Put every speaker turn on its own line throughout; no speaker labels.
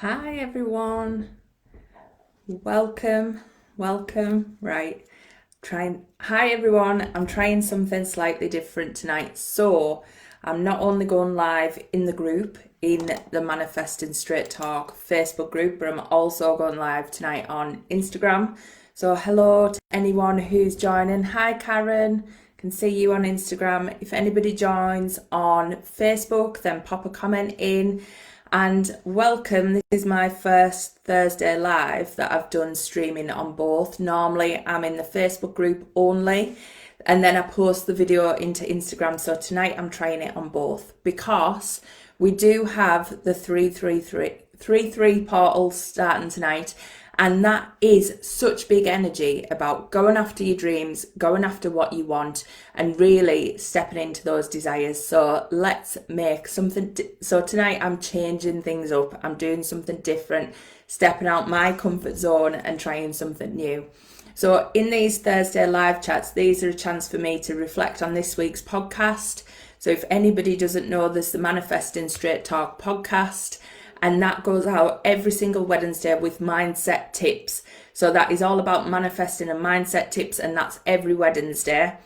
Hi everyone. Welcome. Right. Trying Hi everyone. I'm trying something slightly different tonight. So, I'm not only going live in the group in the Manifesting Straight Talk Facebook group, but I'm also going live tonight on Instagram. So, hello to anyone who's joining. Hi Karen. Can see you on Instagram. If anybody joins on Facebook, then pop a comment in. And welcome, this is my first Thursday live that I've done streaming on both. Normally I'm in the Facebook group only and then I post the video into Instagram. So tonight I'm trying it on both because we do have the 333 portal starting tonight. And that is such big energy about going after your dreams, going after what you want, and really stepping into those desires. So let's make something. So tonight I'm changing things up. I'm doing something different, stepping out my comfort zone and trying something new. So in these Thursday live chats, these are a chance for me to reflect on this week's podcast. So if anybody doesn't know, there's the Manifesting Straight Talk podcast. And that goes out every single Wednesday with mindset tips. So that is all about manifesting and mindset tips, and that's every Wednesday.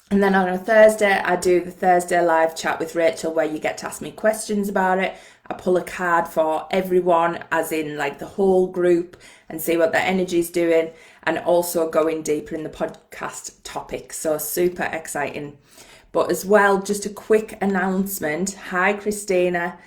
And then on a Thursday, I do the Thursday live chat with Rachel where you get to ask me questions about it. I pull a card for everyone, as in like the whole group, and see what their energy's doing, and also going deeper in the podcast topic. So super exciting. But as well, just a quick announcement. Hi, Christina.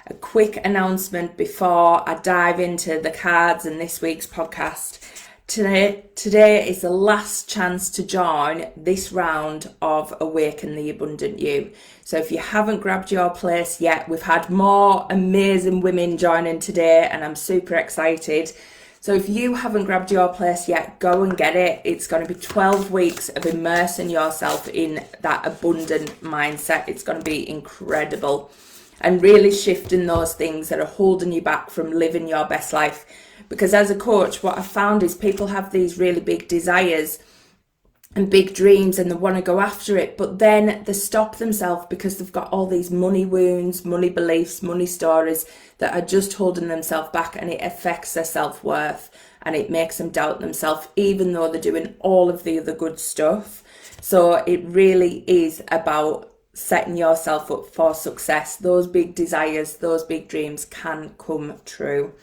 A quick announcement before I dive into the cards and this week's podcast. Today is the last chance to join this round of Awaken the Abundant You. So if you haven't grabbed your place yet, we've had more amazing women joining today and I'm super excited. So if you haven't grabbed your place yet, go and get it. It's going to be 12 weeks of immersing yourself in that abundant mindset. It's going to be incredible. And really shifting those things that are holding you back from living your best life. Because as a coach, what I've found is people have these really big desires and big dreams and they want to go after it, but then they stop themselves because they've got all these money wounds, money beliefs, money stories that are just holding themselves back, and it affects their self-worth and it makes them doubt themselves even though they're doing all of the other good stuff. So it really is about setting yourself up for success. Those big desires, those big dreams can come true.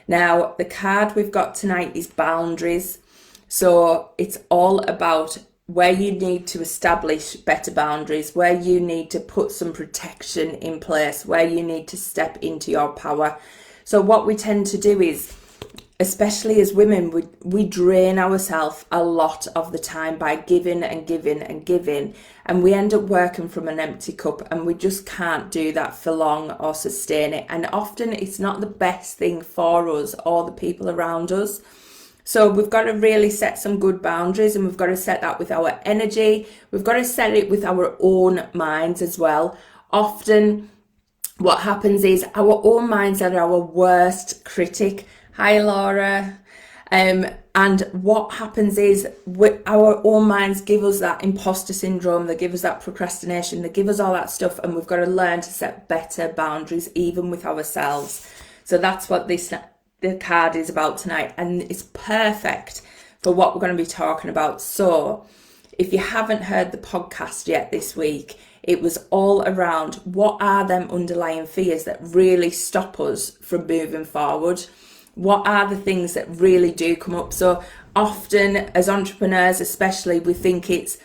Now, the card we've got tonight is boundaries. So it's all about where you need to establish better boundaries, where you need to put some protection in place, where you need to step into your power. So what we tend to do is, especially as women, we drain ourselves a lot of the time by giving and giving and giving, and we end up working from an empty cup, and we just can't do that for long or sustain it. And often it's not the best thing for us or the people around us. So we've got to really set some good boundaries, and we've got to set that with our energy. We've got to set it with our own minds as well. Often what happens is our own minds are our worst critic. Hi, Laura. And what happens is our own minds give us that imposter syndrome, they give us that procrastination, they give us all that stuff, and we've got to learn to set better boundaries even with ourselves. So that's what the card is about tonight, and it's perfect for what we're going to be talking about. So if you haven't heard the podcast yet this week, it was all around what are them underlying fears that really stop us from moving forward. What are the things that really do come up? So often as entrepreneurs especially, we think it's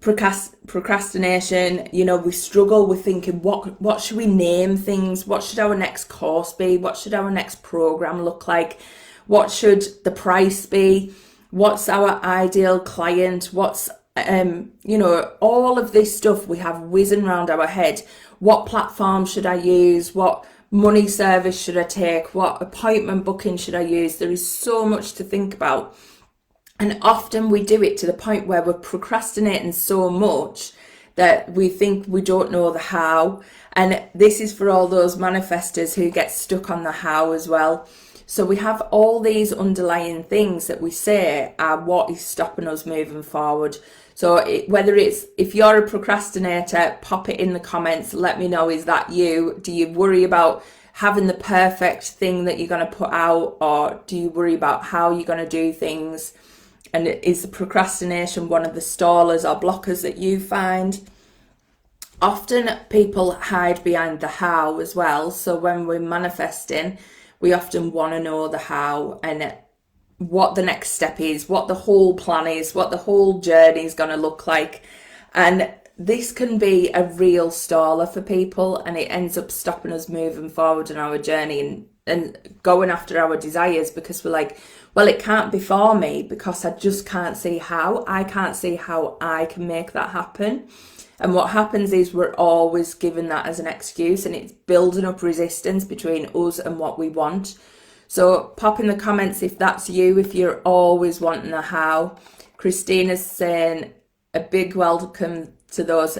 procrastination. You know, we struggle with thinking, what should we name things? What should our next course be? What should our next program look like? What should the price be? What's our ideal client? What's, all of this stuff we have whizzing around our head. What platform should I use? What money service should I take? What appointment booking should I use? There is so much to think about. And often we do it to the point where we're procrastinating so much that we think we don't know the how. And this is for all those manifestors who get stuck on the how as well. So we have all these underlying things that we say are what is stopping us moving forward. So if you're a procrastinator, pop it in the comments. Let me know, is that you? Do you worry about having the perfect thing that you're going to put out, or do you worry about how you're going to do things? And is procrastination one of the stallers or blockers that you find? Often people hide behind the how as well. So when we're manifesting, we often want to know the how and what the next step is, what the whole plan is, what the whole journey is going to look like. And this can be a real staller for people, and it ends up stopping us moving forward in our journey and going after our desires, because we're like, well, it can't be for me because I just can't see how. I can't see how I can make that happen. And what happens is we're always given that as an excuse, and it's building up resistance between us and what we want. So pop in the comments if that's you, if you're always wanting a how. Christina's saying a big welcome to those.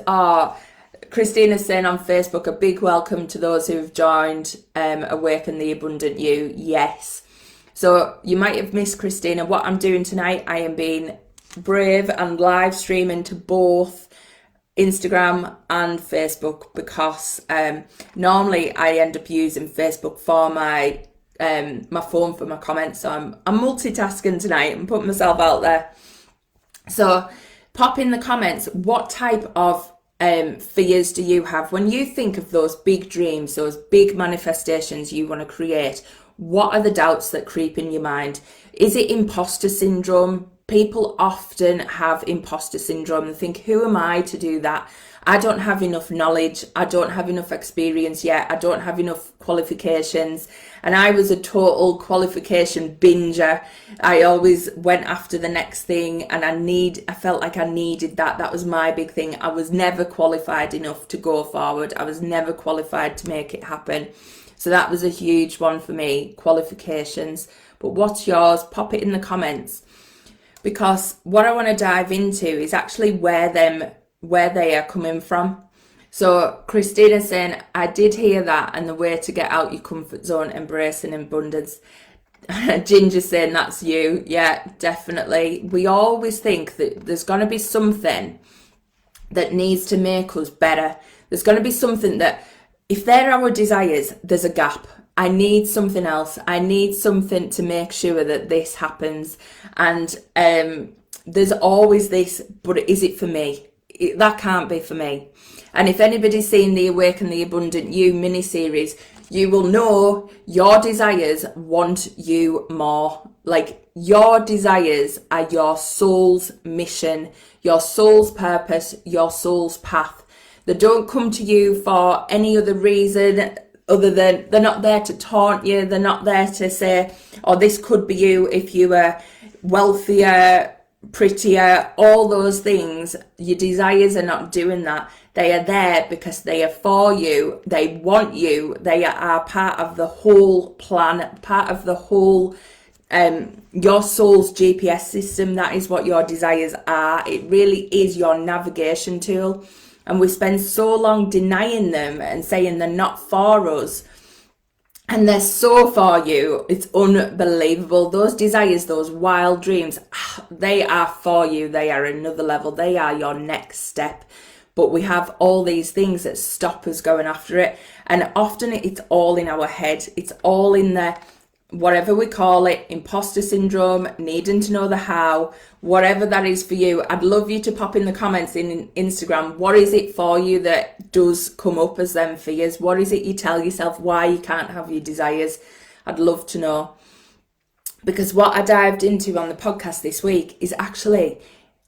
Christina's saying on Facebook, a big welcome to those who've joined Awaken the Abundant You. Yes. So you might have missed Christina. What I'm doing tonight, I am being brave and live streaming to both Instagram and Facebook, because normally I end up using Facebook for my phone for my comments. So I'm multitasking tonight and putting myself out there. So pop in the comments, what type of fears do you have when you think of those big dreams, those big manifestations you want to create? What are the doubts that creep in your mind? Is it imposter syndrome? People often have imposter syndrome and think, who am I to do that? I don't have enough knowledge. I don't have enough experience yet. I don't have enough qualifications. And I was a total qualification binger. I always went after the next thing, and I felt like I needed that. That was my big thing. I was never qualified enough to go forward. I was never qualified to make it happen. So that was a huge one for me, qualifications. But what's yours? Pop it in the comments. Because what I want to dive into is actually where they are coming from. So Christina's saying, I did hear that, and the way to get out your comfort zone, embracing abundance. Ginger's saying, that's you. Yeah, definitely. We always think that there's going to be something that needs to make us better. There's going to be something that, if they're our desires, there's a gap. I need something else. I need something to make sure that this happens. And there's always this, but is it for me? That can't be for me. And if anybody's seen the Awaken the Abundant You mini-series, you will know your desires want you more. Like, your desires are your soul's mission, your soul's purpose, your soul's path. They don't come to you for any other reason other than they're not there to taunt you. They're not there to say, oh, this could be you if you were wealthier, prettier, all those things. Your desires are not doing that. They are there because they are for you. They want you. They are part of the whole plan, part of the whole your soul's GPS system. That is what your desires are. It really is your navigation tool. And we spend so long denying them and saying they're not for us. And they're so for you. It's unbelievable. Those desires, those wild dreams, they are for you. They are another level. They are your next step. But we have all these things that stop us going after it. And often it's all in our head. It's all in the, whatever we call it, imposter syndrome, needing to know the how, whatever that is for you. I'd love you to pop in the comments in Instagram. What is it for you that does come up as them fears? What is it you tell yourself why you can't have your desires? I'd love to know. Because what I dived into on the podcast this week is actually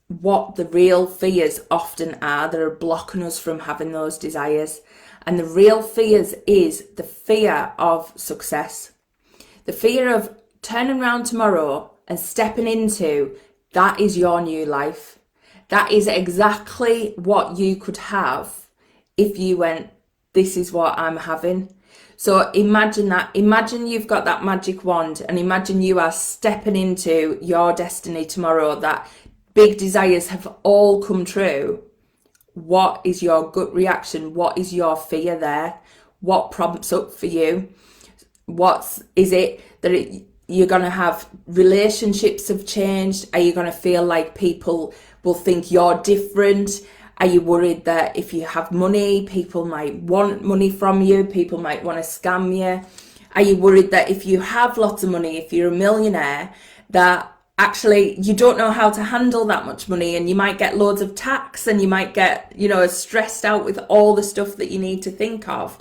what the real fears often are that are blocking us from having those desires. And the real fears is the fear of success. The fear of turning around tomorrow and stepping into, that is your new life. That is exactly what you could have if you went, this is what I'm having. So imagine that. Imagine you've got that magic wand, and imagine you are stepping into your destiny tomorrow, that big desires have all come true. What is your gut reaction? What is your fear there? What prompts up for you? Is it that you're going to have relationships have changed? Are you going to feel like people will think you're different? Are you worried that if you have money, people might want money from you, people might want to scam you? Are you worried that if you have lots of money, if you're a millionaire, that actually you don't know how to handle that much money and you might get loads of tax and you might get, stressed out with all the stuff that you need to think of?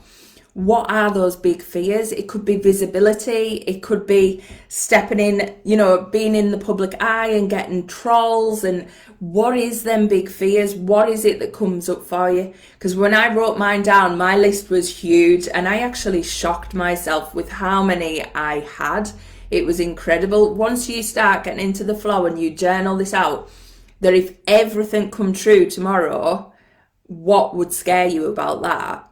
What are those big fears? It could be visibility. It could be stepping in, being in the public eye and getting trolls. And what is them big fears? What is it that comes up for you? Because when I wrote mine down, my list was huge and I actually shocked myself with how many I had. It was incredible. Once you start getting into the flow and you journal this out, that if everything come true tomorrow, what would scare you about that?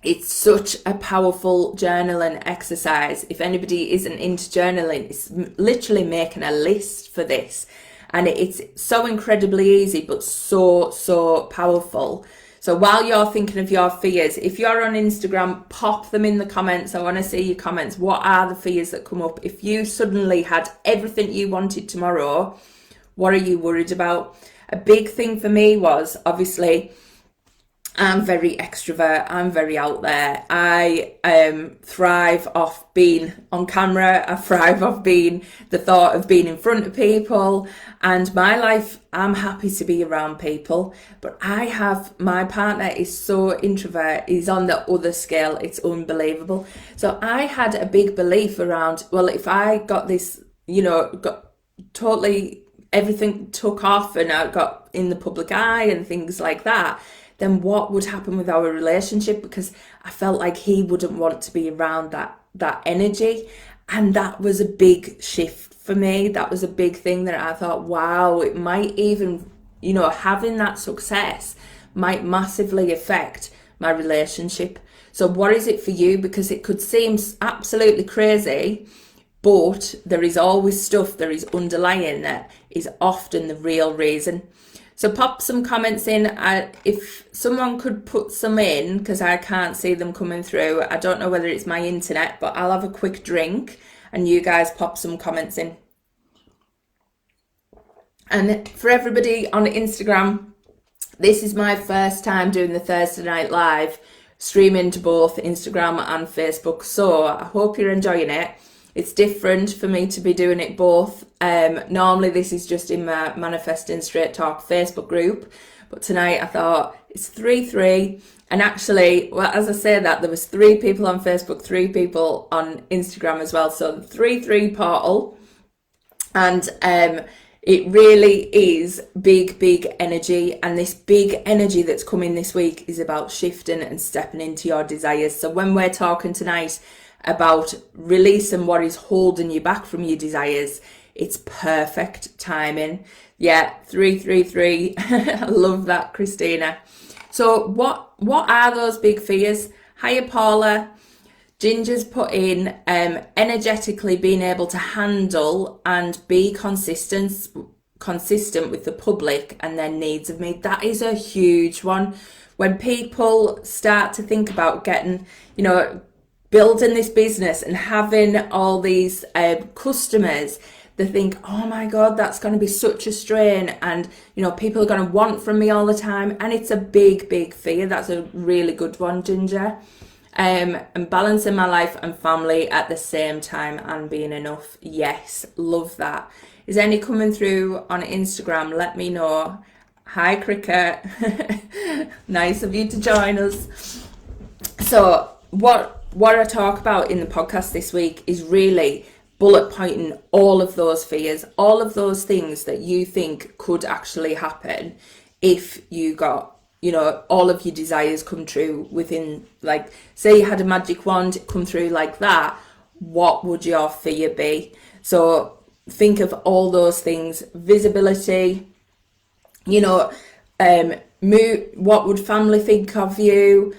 It's such a powerful journaling exercise. If anybody isn't into journaling, it's literally making a list for this. And it's so incredibly easy, but so powerful. So while you're thinking of your fears, if you're on Instagram, pop them in the comments. I want to see your comments. What are the fears that come up? If you suddenly had everything you wanted tomorrow, what are you worried about? A big thing for me was, obviously, I'm very extrovert. I'm very out there. I thrive off being on camera. I thrive off the thought of being in front of people. And my life, I'm happy to be around people. But my partner is so introvert. He's on the other scale. It's unbelievable. So I had a big belief around, well, if I got this, got totally everything took off and I got in the public eye and things like that, then what would happen with our relationship? Because I felt like he wouldn't want to be around that energy. And that was a big shift for me. That was a big thing that I thought, wow, it might even, having that success might massively affect my relationship. So what is it for you? Because it could seem absolutely crazy, but there is always stuff there is underlying that is often the real reason. So pop some comments in. If someone could put some in, because I can't see them coming through. I don't know whether it's my internet, but I'll have a quick drink and you guys pop some comments in. And for everybody on Instagram, this is my first time doing the Thursday Night Live, streaming to both Instagram and Facebook. So I hope you're enjoying it. It's different for me to be doing it both. Normally this is just in my Manifesting Straight Talk Facebook group, but tonight I thought it's 3-3. And actually, well, as I say that, there was 3 people on Facebook, 3 people on Instagram as well. So the 3-3 portal, and it really is big energy. And this big energy that's coming this week is about shifting and stepping into your desires. So when we're talking tonight about releasing what is holding you back from your desires, it's perfect timing. Yeah, 333. I love that, Christina. So what are those big fears? Hiya, Paula. Ginger's put in energetically being able to handle and be consistent with the public and their needs of me. That is a huge one. When people start to think about getting, building this business and having all these customers, they think, oh my God, that's going to be such a strain, and people are going to want from me all the time, and it's a big fear. That's a really good one, Ginger. And balancing my life and family at the same time and being enough. Yes, love that. Is any coming through on Instagram? Let me know. Hi, Cricket. Nice of you to join us. So what I talk about in the podcast this week is really bullet pointing all of those fears, all of those things that you think could actually happen if you got, all of your desires come true within, like, say you had a magic wand come through like that, what would your fear be? So think of all those things: visibility, what would family think of you?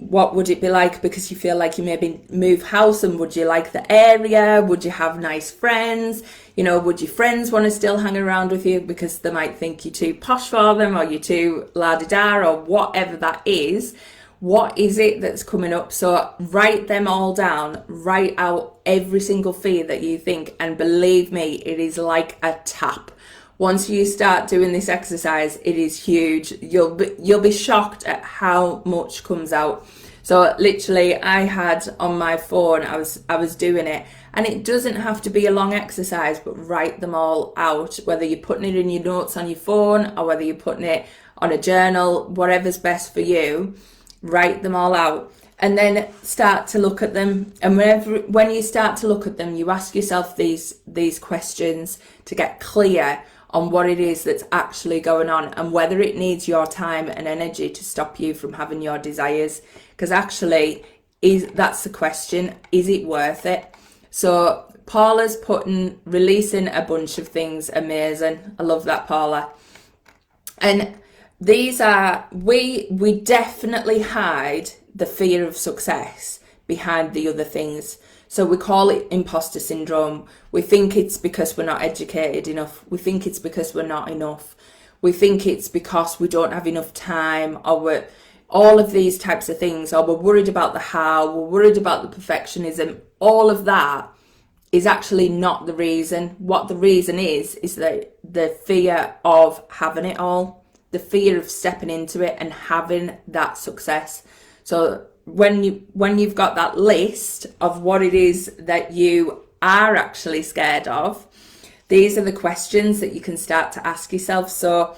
What would it be like because you feel like you maybe move house, and would you like the area? Would you have nice friends? Would your friends want to still hang around with you because they might think you're too posh for them, or you're too la-di-da, or whatever that is? What is it that's coming up? So write them all down. Write out every single fear that you think, and believe me, it is like a tap. Once you start doing this exercise, it is huge. You'll be shocked at how much comes out. So literally, I had on my phone, I was doing it, and it doesn't have to be a long exercise, but write them all out, whether you're putting it in your notes on your phone or whether you're putting it on a journal, whatever's best for you. Write them all out and then start to look at them. And when you start to look at them, you ask yourself these questions to get clear on what it is that's actually going on and whether it needs your time and energy to stop you from having your desires. Because actually, that's the question, is it worth it? So Paula's releasing a bunch of things, amazing. I love that, Paula. And these are, we definitely hide the fear of success behind the other things. So we call it imposter syndrome. We think it's because we're not educated enough. We think it's because we're not enough. We think it's because we don't have enough time, or all of these types of things, or we're worried about the how, we're worried about the perfectionism. All of that is actually not the reason. What the reason is the fear of having it all, the fear of stepping into it and having that success. So when you've got that list of what it is that you are actually scared of, these are the questions that you can start to ask yourself. So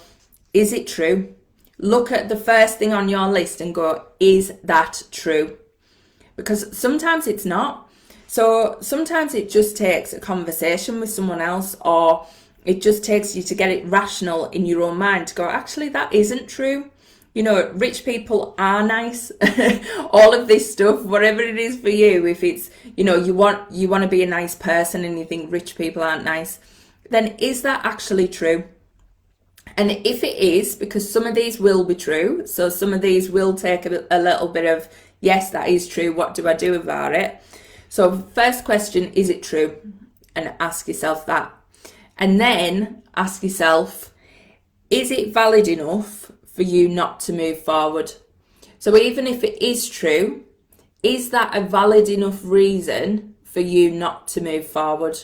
is it true? Look at the first thing on your list and go, is that true? Because sometimes it's not. So sometimes it just takes a conversation with someone else, or it just takes you to get it rational in your own mind to go, actually, that isn't true. You know, rich people are nice. All of this stuff, whatever it is for you, if it's, you know, you want to be a nice person and you think rich people aren't nice, then is that actually true? And if it is, because some of these will be true, so some of these will take a little bit of, yes, that is true, what do I do about it? So first question, is it true? And ask yourself that. And then ask yourself, is it valid enough for you not to move forward? So even if it is true, is that a valid enough reason for you not to move forward?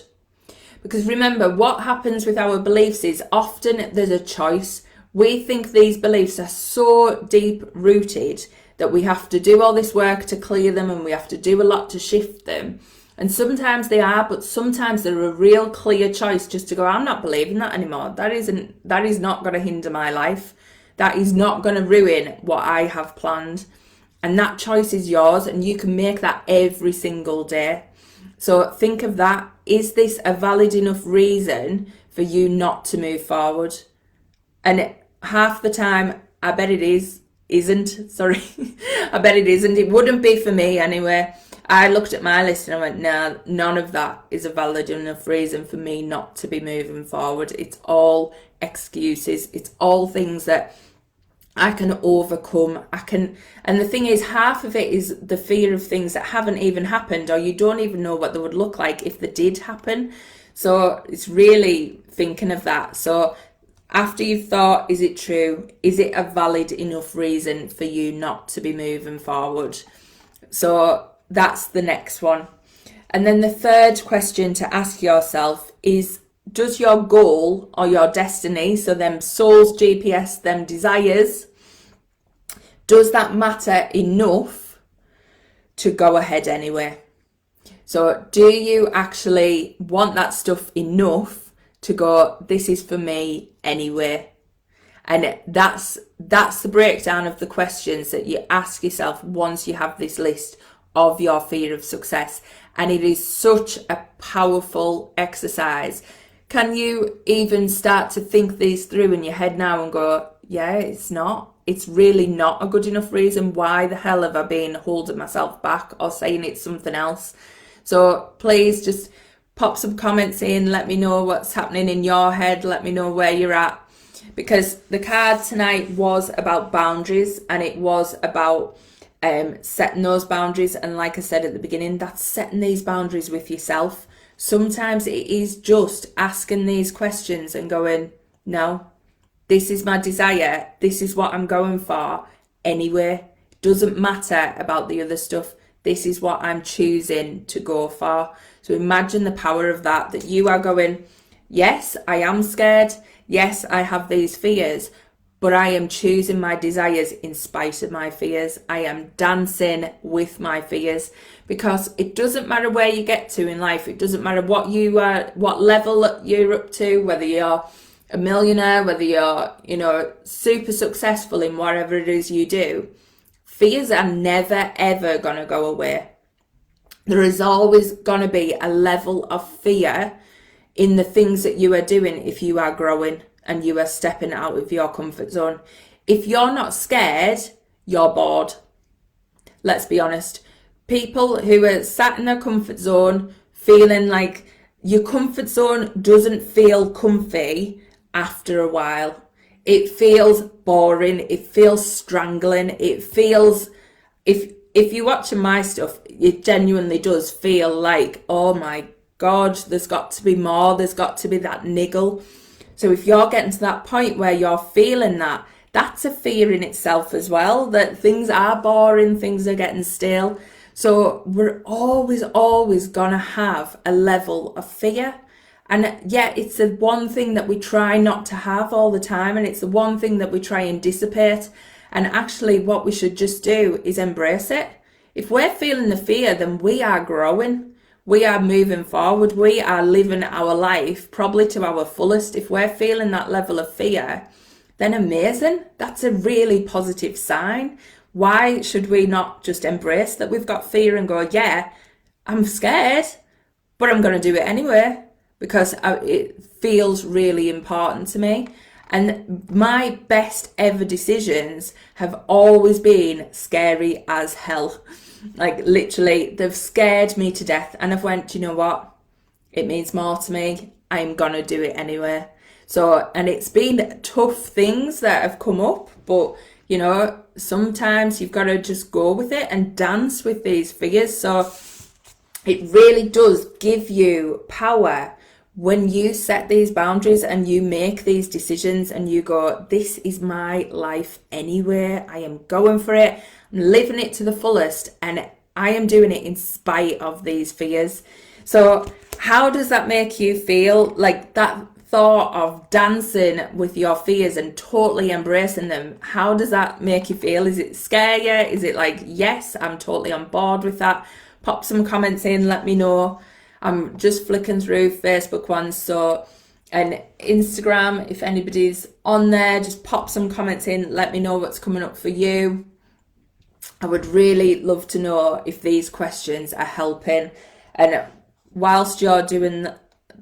Because remember, what happens with our beliefs is often there's a choice. We think these beliefs are so deep rooted that we have to do all this work to clear them, and we have to do a lot to shift them. And sometimes they are, but sometimes they're a real clear choice just to go, I'm not believing that anymore. That is not going to hinder my life. That is not going to ruin what I have planned. And that choice is yours, and you can make that every single day. So think of that. Is this a valid enough reason for you not to move forward? And half the time, I bet it isn't. Sorry. I bet it isn't. It wouldn't be for me anyway. I looked at my list and I went, no, none of that is a valid enough reason for me not to be moving forward. It's all excuses. It's all things that I can overcome. And the thing is, half of it is the fear of things that haven't even happened, or you don't even know what they would look like if they did happen. So it's really thinking of that. So after you've thought, is it true? Is it a valid enough reason for you not to be moving forward? So that's the next one. And then the third question to ask yourself is, does your goal or your destiny, so them soul's GPS, them desires, does that matter enough to go ahead anyway? So do you actually want that stuff enough to go, this is for me anyway? And that's the breakdown of the questions that you ask yourself once you have this list of your fear of success. And it is such a powerful exercise. Can you even start to think these through in your head now and go, yeah, it's really not a good enough reason. Why the hell have I been holding myself back or saying it's something else? So please just pop some comments in, let me know what's happening in your head, let me know where you're at. Because the card tonight was about boundaries, and it was about setting those boundaries. And like I said at the beginning, that's setting these boundaries with yourself. Sometimes it is just asking these questions and going, no, this is my desire. This is what I'm going for anyway. Doesn't matter about the other stuff. This is what I'm choosing to go for. So imagine the power of that you are going, yes, I am scared. Yes, I have these fears, but I am choosing my desires in spite of my fears. I am dancing with my fears, because it doesn't matter where you get to in life. It doesn't matter what you are, what level you're up to, whether you're a millionaire, whether you're, super successful in whatever it is you do. Fears are never, ever going to go away. There is always going to be a level of fear in the things that you are doing if you are growing and you are stepping out of your comfort zone. If you're not scared, you're bored. Let's be honest. People who are sat in their comfort zone, feeling like your comfort zone doesn't feel comfy after a while. It feels boring. It feels strangling. It feels, if you're watching my stuff, it genuinely does feel like, oh my God, there's got to be more. There's got to be that niggle. So if you're getting to that point where you're feeling that, that's a fear in itself as well, that things are boring, things are getting stale. So we're always going to have a level of fear. And yet it's the one thing that we try not to have all the time. And it's the one thing that we try and dissipate. And actually what we should just do is embrace it. If we're feeling the fear, then we are growing. We are moving forward. We are living our life probably to our fullest. If we're feeling that level of fear, then amazing. That's a really positive sign. Why should we not just embrace that we've got fear and go, yeah, I'm scared, but I'm going to do it anyway because it feels really important to me. And my best ever decisions have always been scary as hell. Like literally, they've scared me to death. And I've went, you know what? It means more to me. I'm going to do it anyway. So, and it's been tough things that have come up, but sometimes you've got to just go with it and dance with these fears. So it really does give you power when you set these boundaries and you make these decisions and you go, this is my life anyway. I am going for it. I'm living it to the fullest and I am doing it in spite of these fears. So how does that make you feel? Like that thought of dancing with your fears and totally embracing them, how does that make you feel? Is it scare you? Is it like, yes, I'm totally on board with that? Pop some comments in, let me know. I'm just flicking through Facebook ones, so, and Instagram, if anybody's on there, just pop some comments in, let me know what's coming up for you. I would really love to know if these questions are helping. And whilst you're doing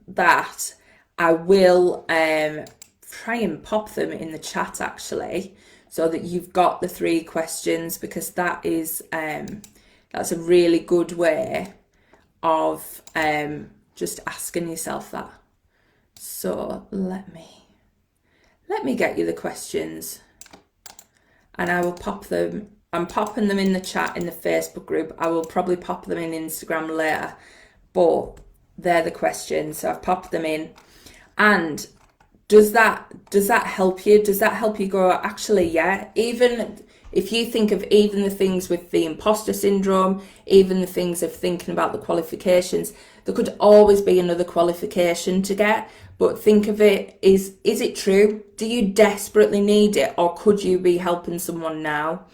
that, I will try and pop them in the chat actually, so that you've got the 3 questions, because that is that's a really good way of just asking yourself that. So let me get you the questions, and I will pop them. I'm popping them in the chat in the Facebook group. I will probably pop them in Instagram later, but they're the questions. So I've popped them in. And does that help you? Does that help you go, actually, yeah, even if you think of even the things with the imposter syndrome, even the things of thinking about the qualifications, there could always be another qualification to get, but think of it, is it true? Do you desperately need it, or could you be helping someone now?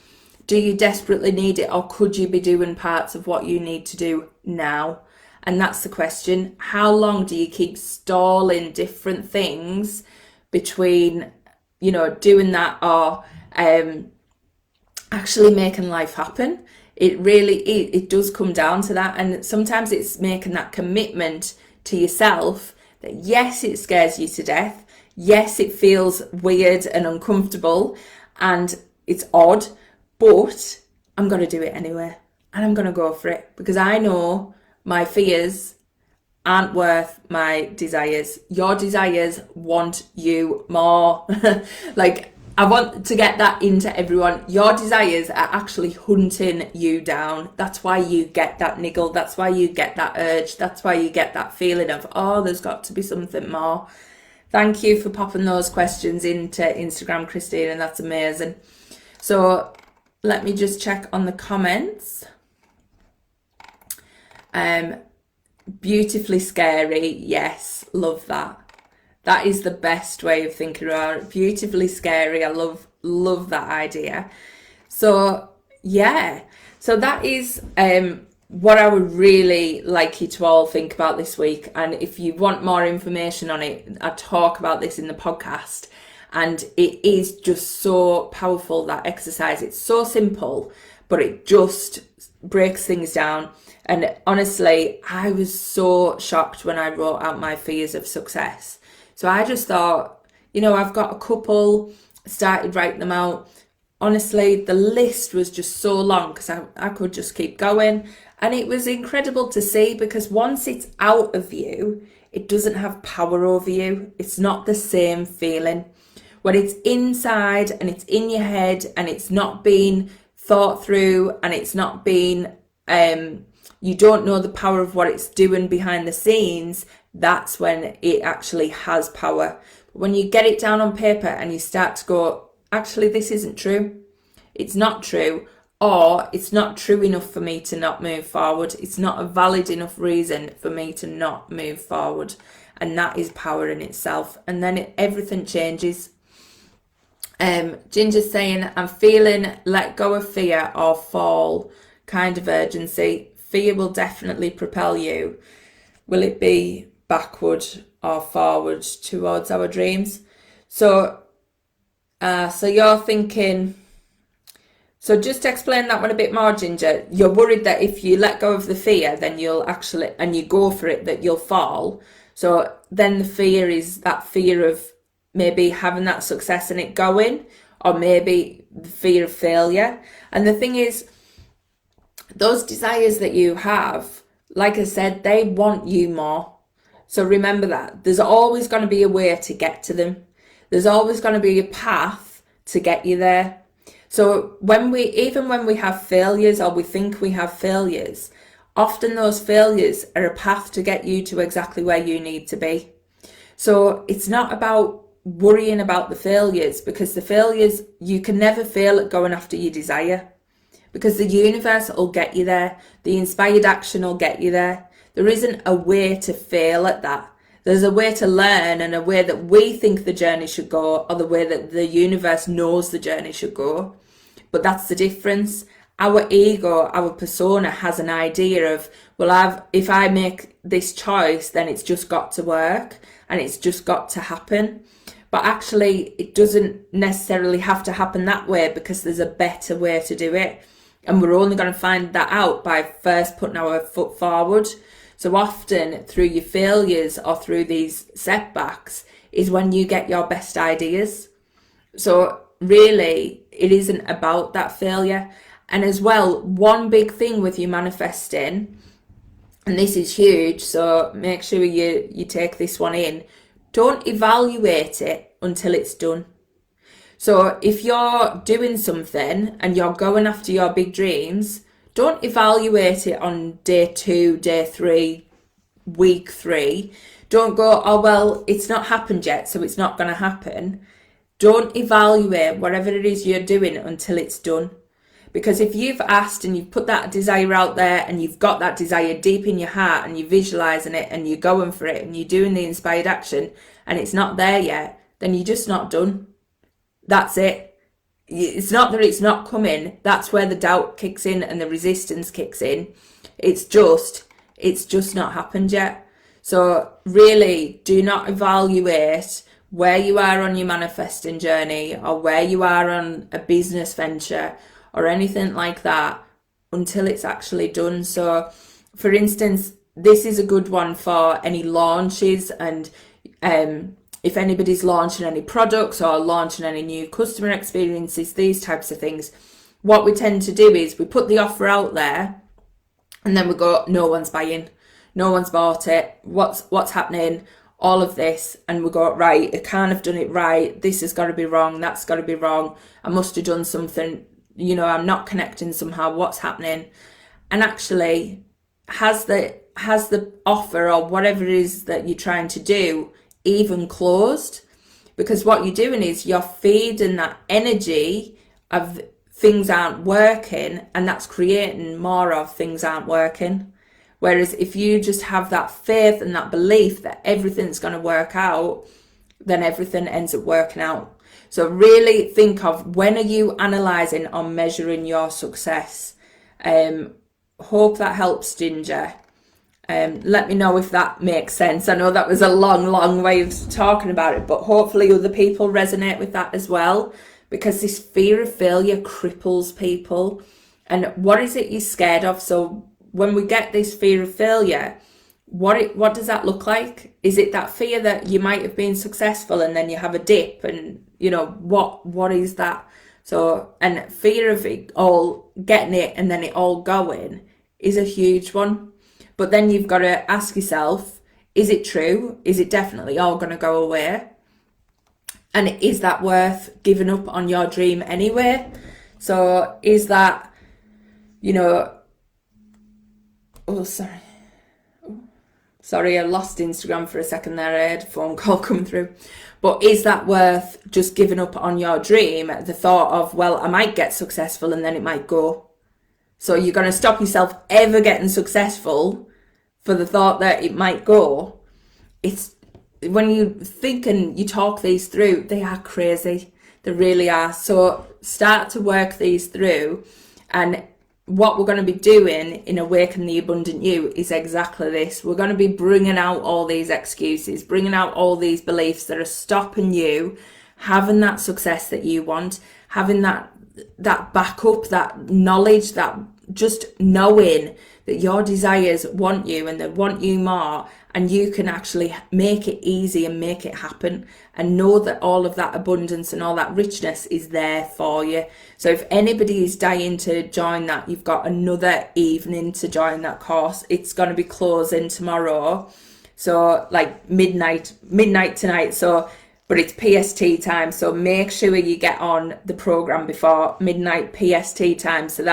Do you desperately need it, or could you be doing parts of what you need to do now? And that's the question. How long do you keep stalling different things between, doing that or actually making life happen? It does come down to that. And sometimes it's making that commitment to yourself that yes, it scares you to death. Yes, it feels weird and uncomfortable and it's odd, but I'm going to do it anyway. And I'm going to go for it because I know my fears aren't worth my desires. Your desires want you more. Like, I want to get that into everyone. Your desires are actually hunting you down. That's why you get that niggle. That's why you get that urge. That's why you get that feeling of, oh, there's got to be something more. Thank you for popping those questions into Instagram, Christine, and that's amazing. So let me just check on the comments. Beautifully scary, yes, love that. That is the best way of thinking about it. Beautifully scary. I love that idea. So yeah, so that is what I would really like you to all think about this week. And if you want more information on it, I talk about this in the podcast. And it is just so powerful, that exercise. It's so simple, but it just breaks things down. And honestly, I was so shocked when I wrote out my fears of success. So I just thought, I've got a couple, started writing them out. Honestly, the list was just so long because I could just keep going. And it was incredible to see, because once it's out of you, it doesn't have power over you. It's not the same feeling. When it's inside and it's in your head and it's not being thought through and it's not being, you don't know the power of what it's doing behind the scenes, that's when it actually has power. But when you get it down on paper and you start to go, actually, this isn't true. It's not true, or it's not true enough for me to not move forward. It's not a valid enough reason for me to not move forward. And that is power in itself. And then everything changes. Ginger's saying, I'm feeling let go of fear or fall kind of urgency. Fear will definitely propel you. Will it be backward or forward towards our dreams? So you're thinking, so just explain that one a bit more, Ginger. You're worried that if you let go of the fear, then you'll actually, and you go for it, that you'll fall. So then the fear is that fear of maybe having that success and it going, or maybe the fear of failure. And the thing is, those desires that you have, like I said, they want you more. So remember that. There's always going to be a way to get to them. There's always going to be a path to get you there. So even when we have failures, or we think we have failures, often those failures are a path to get you to exactly where you need to be. So it's not about worrying about the failures, because the failures, you can never fail at going after your desire, because the universe will get you there. The inspired action will get you there. There isn't a way to fail at that. There's a way to learn, and a way that we think the journey should go, or the way that the universe knows the journey should go. But that's the difference. Our ego, our persona has an idea of, well, if I make this choice, then it's just got to work and it's just got to happen. But actually, it doesn't necessarily have to happen that way, because there's a better way to do it. And we're only going to find that out by first putting our foot forward. So often through your failures or through these setbacks is when you get your best ideas. So really, it isn't about that failure. And as well, one big thing with you manifesting, and this is huge, so make sure you take this one in, don't evaluate it until it's done. So if you're doing something and you're going after your big dreams, don't evaluate it on day 2, day 3, week 3. Don't go, oh, well, it's not happened yet, so it's not going to happen. Don't evaluate whatever it is you're doing until it's done. Because if you've asked and you've put that desire out there and you've got that desire deep in your heart and you're visualizing it and you're going for it and you're doing the inspired action and it's not there yet, then you're just not done. That's it. It's not that it's not coming. That's where the doubt kicks in and the resistance kicks in. It's just not happened yet. So really, do not evaluate where you are on your manifesting journey or where you are on a business venture or anything like that until it's actually done. So for instance, this is a good one for any launches, and if anybody's launching any products or launching any new customer experiences, these types of things, what we tend to do is we put the offer out there and then we go, no one's buying, no one's bought it, what's happening, all of this, and we go, right, I can't have done it right, this has got to be wrong, that's got to be wrong, I must have done something, I'm not connecting somehow, what's happening? And actually, has the offer or whatever it is that you're trying to do even closed? Because what you're doing is you're feeding that energy of things aren't working, and that's creating more of things aren't working. Whereas if you just have that faith and that belief that everything's going to work out, then everything ends up working out. So really think of, when are you analysing or measuring your success? Hope that helps, Ginger. Let me know if that makes sense. I know that was a long way of talking about it, but hopefully other people resonate with that as well, because this fear of failure cripples people. And what is it you're scared of? So when we get this fear of failure, what does that look like? Is it that fear that you might have been successful and then you have a dip, and what is that? So, and fear of it all, getting it and then it all going, is a huge one. But then you've got to ask yourself, is it true? Is it definitely all going to go away? And is that worth giving up on your dream anyway? So is that, Sorry, I lost Instagram for a second there. I had a phone call coming through. But is that worth just giving up on your dream? The thought of, well, I might get successful and then it might go. So you're going to stop yourself ever getting successful for the thought that it might go. It's when you think and you talk these through, they are crazy. They really are. So start to work these through, and what we're going to be doing in Awaken the Abundant You is exactly this. We're going to be bringing out all these excuses, bringing out all these beliefs that are stopping you having that success that you want, having that backup, that knowledge, that just knowing that your desires want you and they want you more, and you can actually make it easy and make it happen, and know that all of that abundance and all that richness is there for you. So if anybody is dying to join that, you've got another evening to join that course. It's going to be closing tomorrow, so like midnight tonight. So but it's PST time, so make sure you get on the program before midnight PST time. So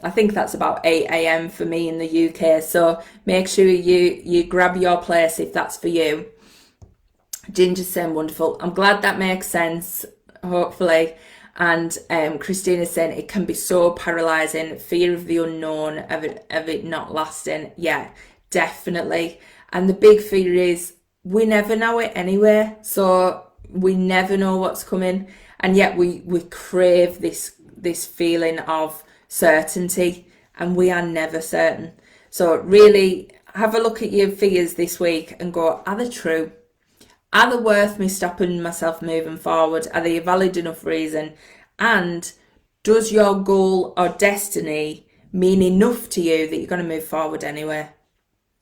I think that's about 8 a.m. for me in the UK. So make sure you grab your place if that's for you. Ginger's saying wonderful. I'm glad that makes sense, hopefully. And Christina's saying it can be so paralysing, fear of the unknown, of it not lasting. Yeah, definitely. And the big fear is we never know it anyway. So we never know what's coming. And yet we crave this feeling of certainty, and we are never certain. So really have a look at your fears this week and go, are they true? Are they worth me stopping myself moving forward? Are they a valid enough reason? And does your goal or destiny mean enough to you that you're going to move forward anyway?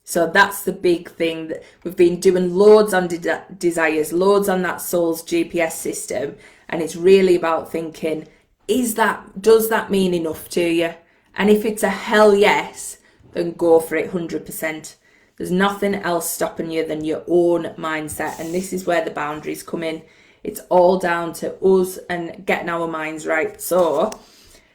So that's the big thing. That we've been doing loads on desires, loads on that soul's GPS system, and it's really about thinking, does that mean enough to you? And if it's a hell yes, then go for it 100%. There's nothing else stopping you than your own mindset, and this is where the boundaries come in. It's all down to us and getting our minds right. So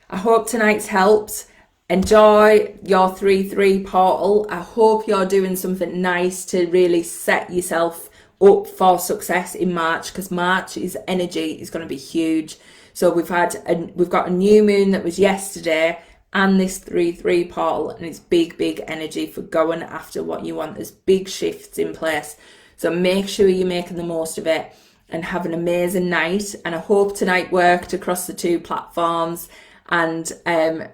I hope tonight's helped. Enjoy your 3-3 portal. I hope you're doing something nice to really set yourself up for success in March, because March's energy is going to be huge. So we've got a new moon that was yesterday, and this 3-3 portal, and it's big energy for going after what you want. There's big shifts in place. So make sure you're making the most of it and have an amazing night. And I hope tonight worked across the 2 platforms. And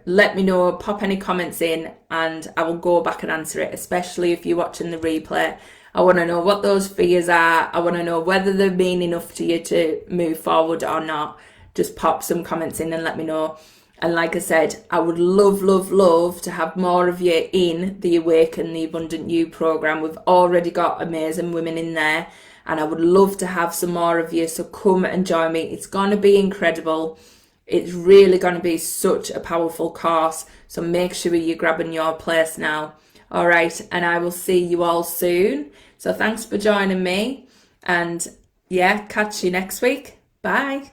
let me know, pop any comments in, and I will go back and answer it, especially if you're watching the replay. I want to know what those fears are. I want to know whether they mean enough to you to move forward or not. Just pop some comments in and let me know. And like I said, I would love to have more of you in the Awaken the Abundant You program. We've already got amazing women in there, and I would love to have some more of you. So come and join me. It's going to be incredible. It's really going to be such a powerful course. So make sure you're grabbing your place now. All right. And I will see you all soon. So thanks for joining me. And yeah, catch you next week. Bye.